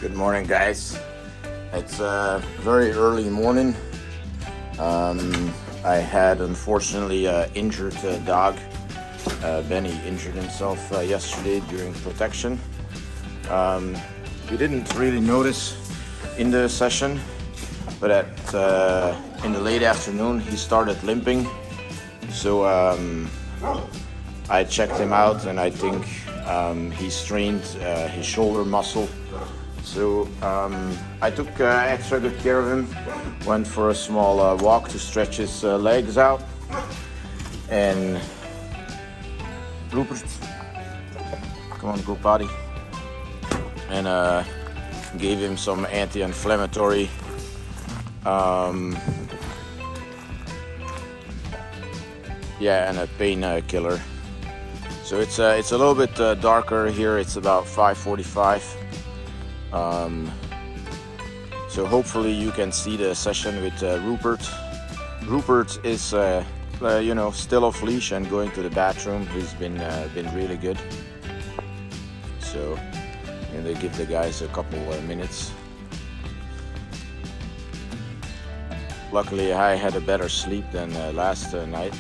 Good morning, guys. It's a very early morning. I had unfortunately injured a dog. Benny injured himself yesterday during protection. We didn't really notice in the session, but in the late afternoon he started limping. So I checked him out, and I think he strained his shoulder muscle. So I took extra good care of him, went for a small walk to stretch his legs out, and Ruppert, come on, go potty, and gave him some anti-inflammatory and a painkiller. So it's a little bit darker here. It's about 5:45. So hopefully you can see the session with Ruppert. Ruppert is still off leash and going to the bathroom. He's been really good. So I'm gonna give the guys a couple minutes. Luckily I had a better sleep than last night,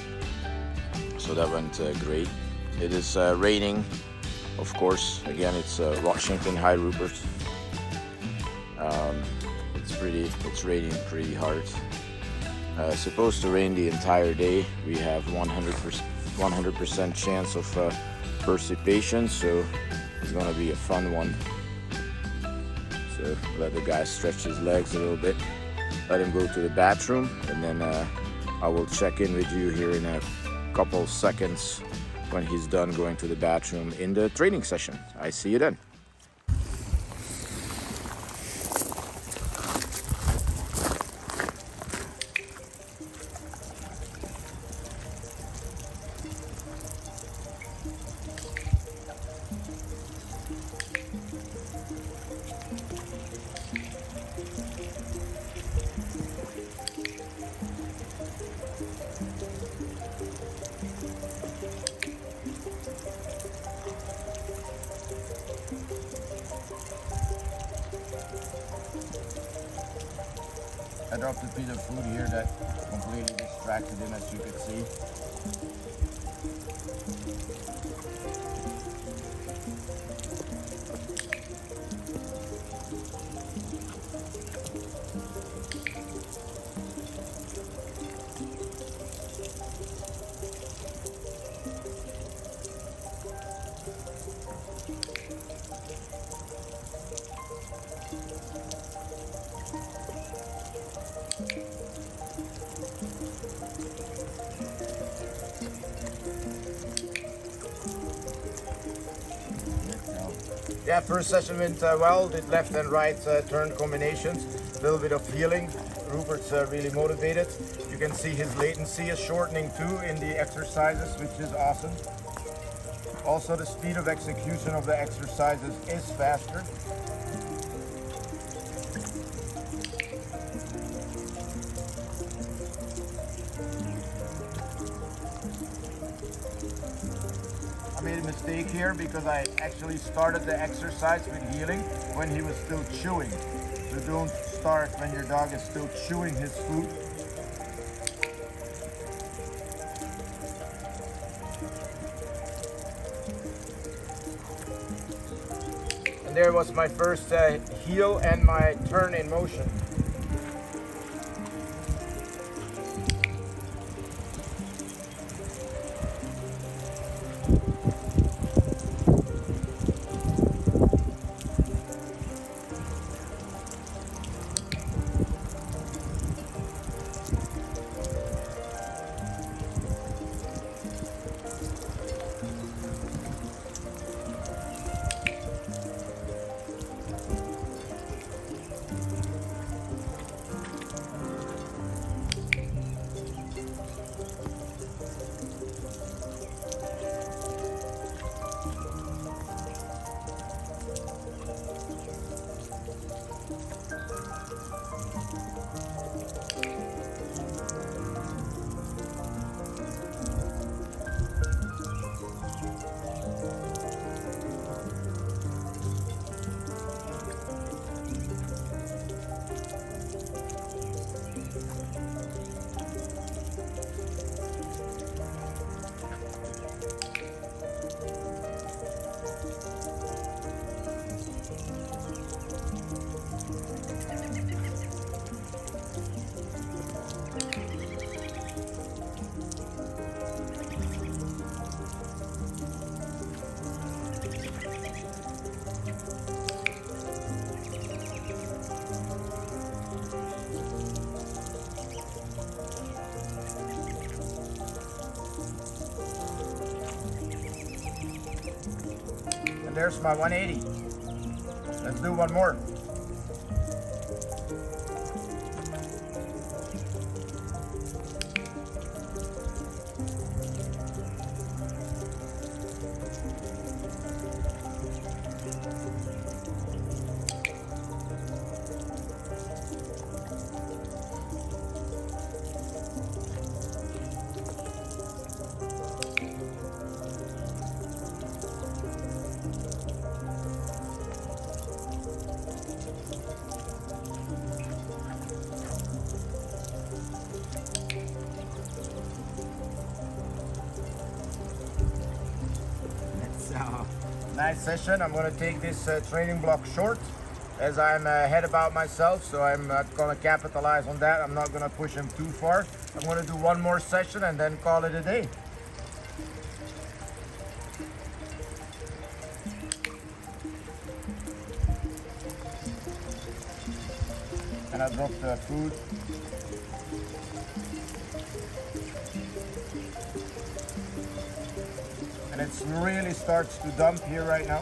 so that went great. It is raining, of course. Again, it's Washington. Hi, Ruppert. It's raining pretty hard. Supposed to rain the entire day. We have 100% chance of precipitation, so it's gonna be a fun one. So let the guy stretch his legs a little bit, let him go to the bathroom, and then I will check in with you here in a couple seconds when he's done going to the bathroom in the training session. I see you then. I dropped a piece of food here that completely distracted him, as you can see. Yeah, first session went well. Did left and right turn combinations. A little bit of healing. Ruppert's really motivated. You can see his latency is shortening too in the exercises, which is awesome. Also, the speed of execution of the exercises is faster. I made a mistake here because I actually started the exercise with healing when he was still chewing. So don't start when your dog is still chewing his food. And there was my first heel and my turn in motion. there's my 180. Let's do one more. Nice session. I'm going to take this training block short as I'm ahead about myself, so I'm not going to capitalize on that. I'm not going to push him too far. I'm going to do one more session and then call it a day. And I dropped the food. And it really starts to dump here right now.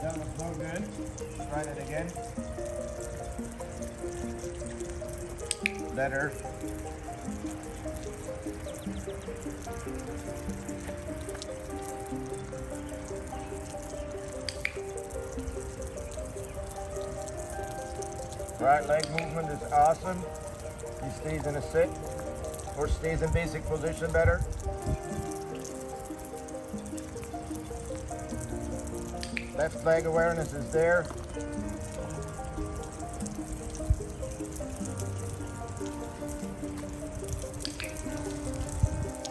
That was no good. Try it again. Better. Right leg movement is awesome. He stays in a sit or stays in basic position better. Left leg awareness is there.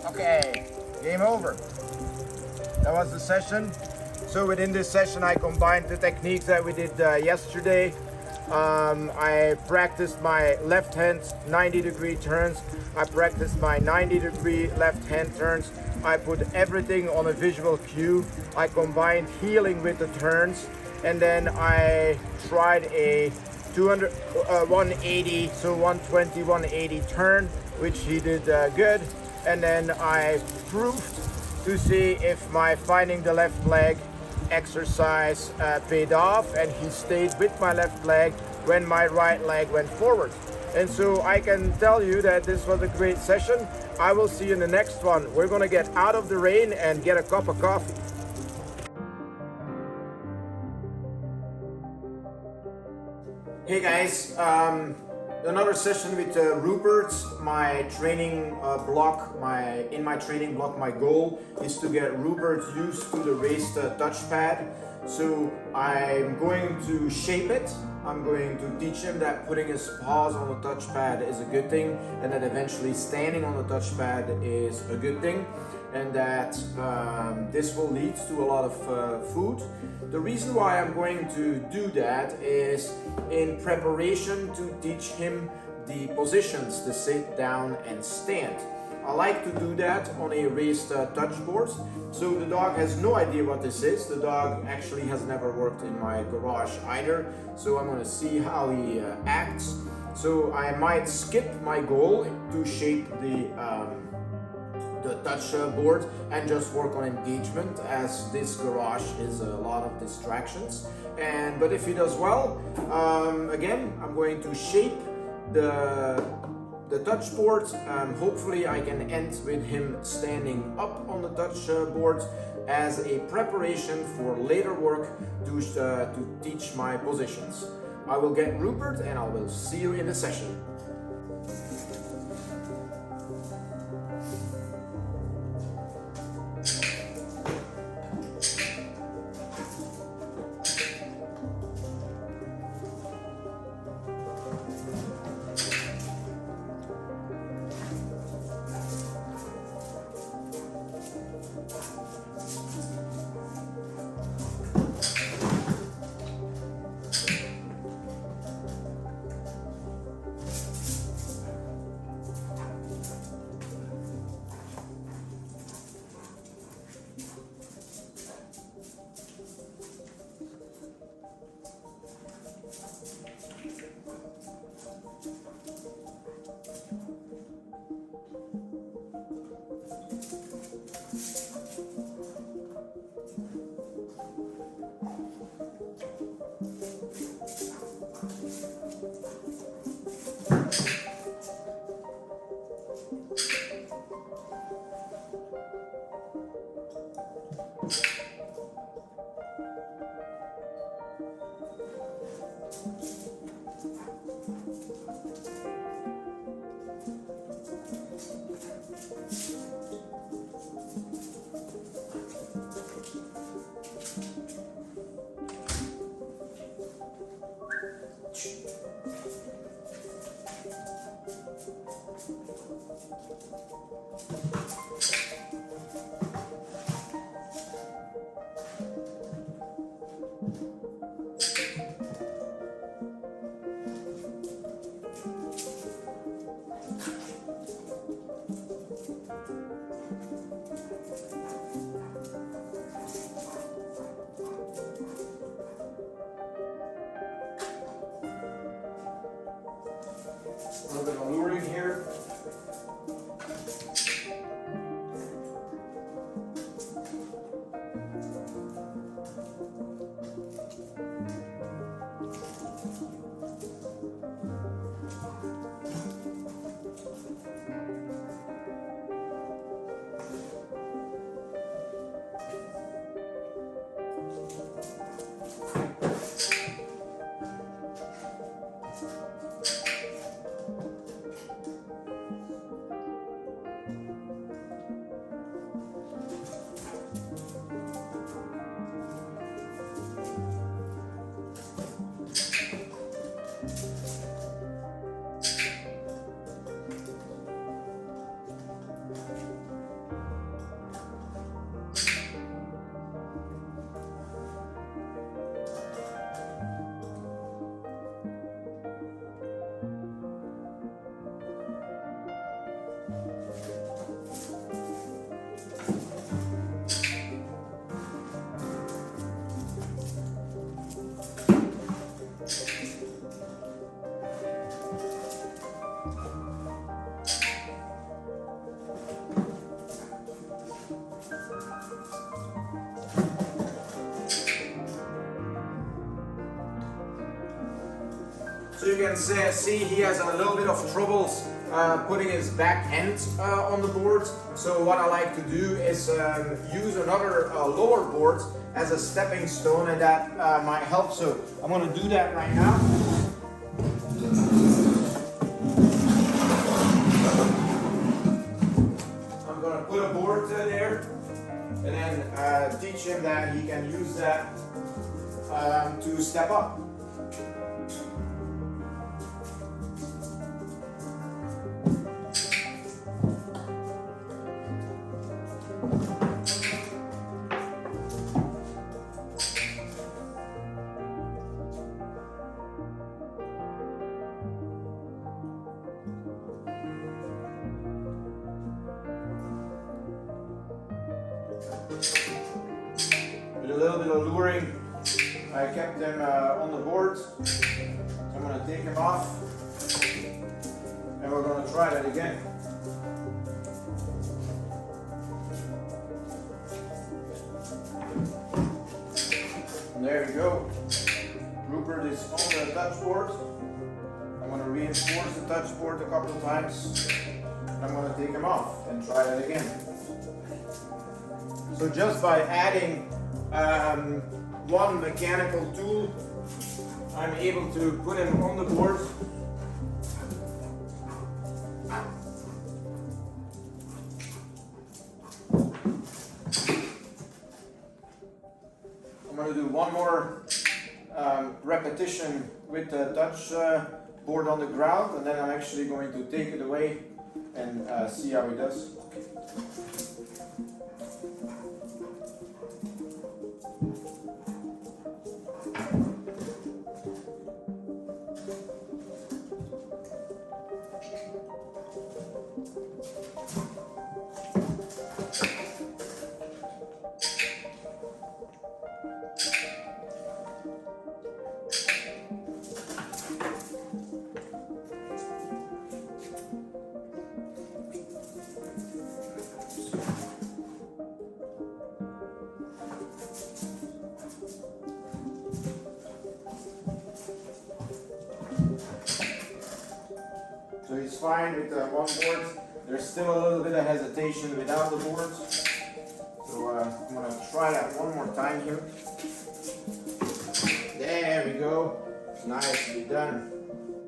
Okay, game over. That was the session. So within this session I combined the techniques that we did yesterday. I practiced my left hand 90-degree turns. I practiced my 90-degree left hand turns. I put everything on a visual cue. I combined healing with the turns, and then I tried a 180, so 120, 180 turn, which he did good. And then I proved to see if my finding the left leg exercise paid off, and he stayed with my left leg when my right leg went forward. And so I can tell you that this was a great session. I will see you in the next one. We're gonna get out of the rain and get a cup of coffee. Hey guys, another session with Ruppert. My training block, in my training block, my goal is to get Ruppert used to the raised touchpad. So I'm going to shape it. I'm going to teach him that putting his paws on the touchpad is a good thing, and that eventually standing on the touchpad is a good thing, and that this will lead to a lot of food. The reason why I'm going to do that is in preparation to teach him the positions to sit, down, and stand. I like to do that on a raised touch board. So the dog has no idea what this is. The dog actually has never worked in my garage either. So I'm going to see how he acts. So I might skip my goal to shape the touch board and just work on engagement, as this garage is a lot of distractions. But if he does well, again, I'm going to shape the touch board. Hopefully I can end with him standing up on the touch board as a preparation for later work to teach my positions. I will get Ruppert and I will see you in the session. A little bit of luring here. So you can see he has a little bit of troubles putting his back end on the board. So what I like to do is use another lower board as a stepping stone, and that might help. So I'm going to do that right now. I'm going to put a board there and then teach him that he can use that to step up. With a little bit of luring, I kept them on the board. So I'm going to take them off, and we're going to try that again. And there we go. Ruppert is on the touch board. I'm going to reinforce the touch board a couple of times. And I'm going to take them off and try that again. So just by adding one mechanical tool, I'm able to put him on the board. I'm going to do one more repetition with the touch board on the ground, and then I'm actually going to take it away and see how he does. So he's fine with one board. There's still a little bit of hesitation without the boards. So I'm going to try that one more time here. There we go. Nicely done.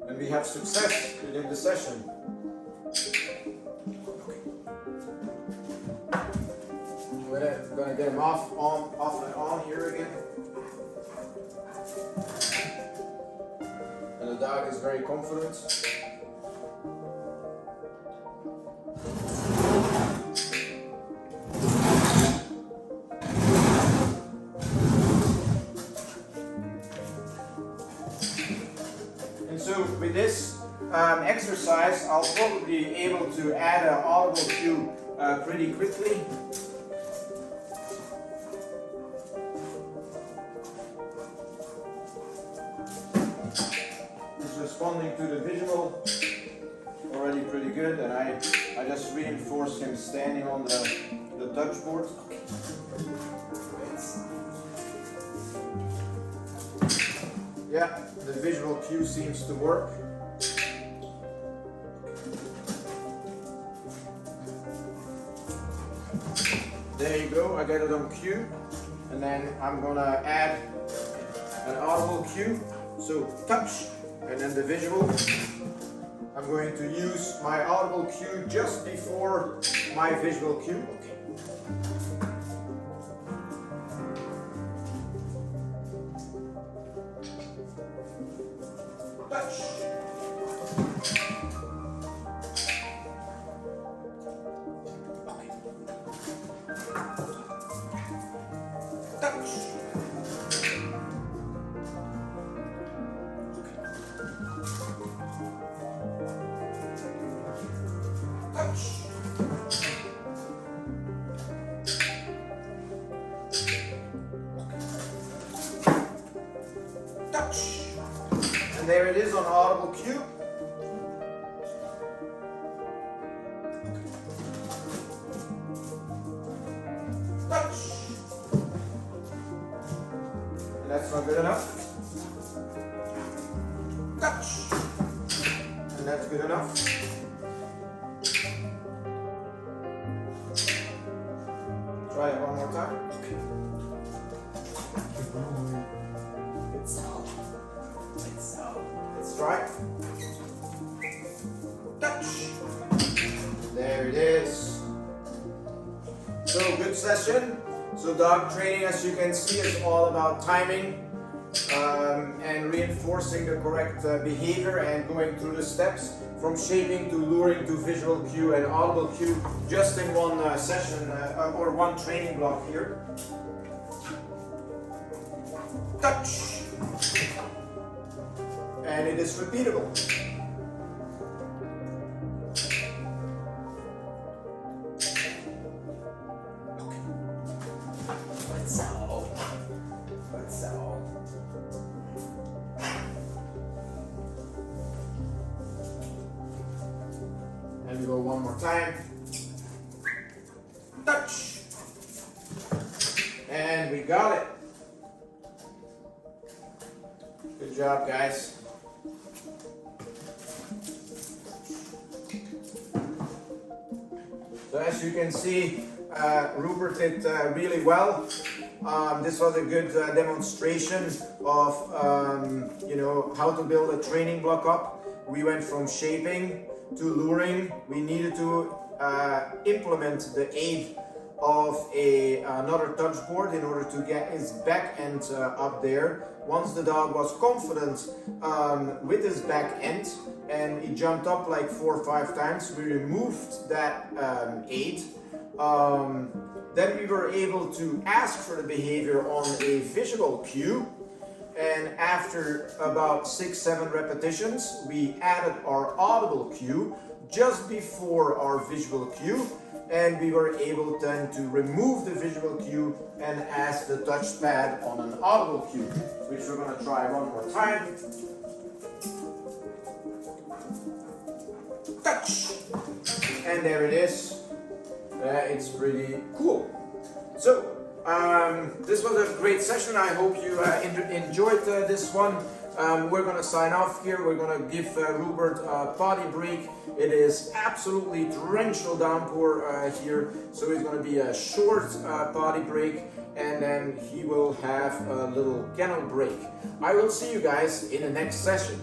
And we have success within the session. I'm going to get them off and on here again. And the dog is very confident. And so with this exercise, I'll probably be able to add an audible cue pretty quickly. Responding to the visual already pretty good, and I just reinforced him standing on the touch board. Yeah, the visual cue seems to work. There you go, I get it on cue, and then I'm gonna add an audible cue. So touch. And then the visual, I'm going to use my audible cue just before my visual cue. Touch. Touch. Touch. And there it is on audible cue. Touch. And that's not good enough. Touch. And that's good enough. Try it one more time. Let's try it. Touch. There it is. So good session. So dog training, as you can see, is all about timing and reinforcing the correct behavior and going through the steps from shaping to luring to visual cue and audible cue, just in one session or one training block here. Touch. And it is repeatable. And we go one more time. Touch. And we got it. Good job, guys. So as you can see, Ruppert did really well. This was a good demonstration of how to build a training block up. We went from shaping to luring. We needed to implement the aid of another touch board in order to get his back end up there. Once the dog was confident with his back end and he jumped up like 4 or 5 times, we removed that aid. Then we were able to ask for the behavior on a visual cue. And after about 6-7 repetitions, we added our audible cue just before our visual cue. And we were able then to remove the visual cue and ask the touchpad on an audible cue, which we're going to try one more time. Touch! And there it is. It's pretty cool. So, this was a great session. I hope you enjoyed this one. we're gonna sign off here. We're gonna give Ruppert a potty break. It is absolutely torrential downpour here, so it's gonna be a short potty break, and then he will have a little kennel break. I will see you guys in the next session.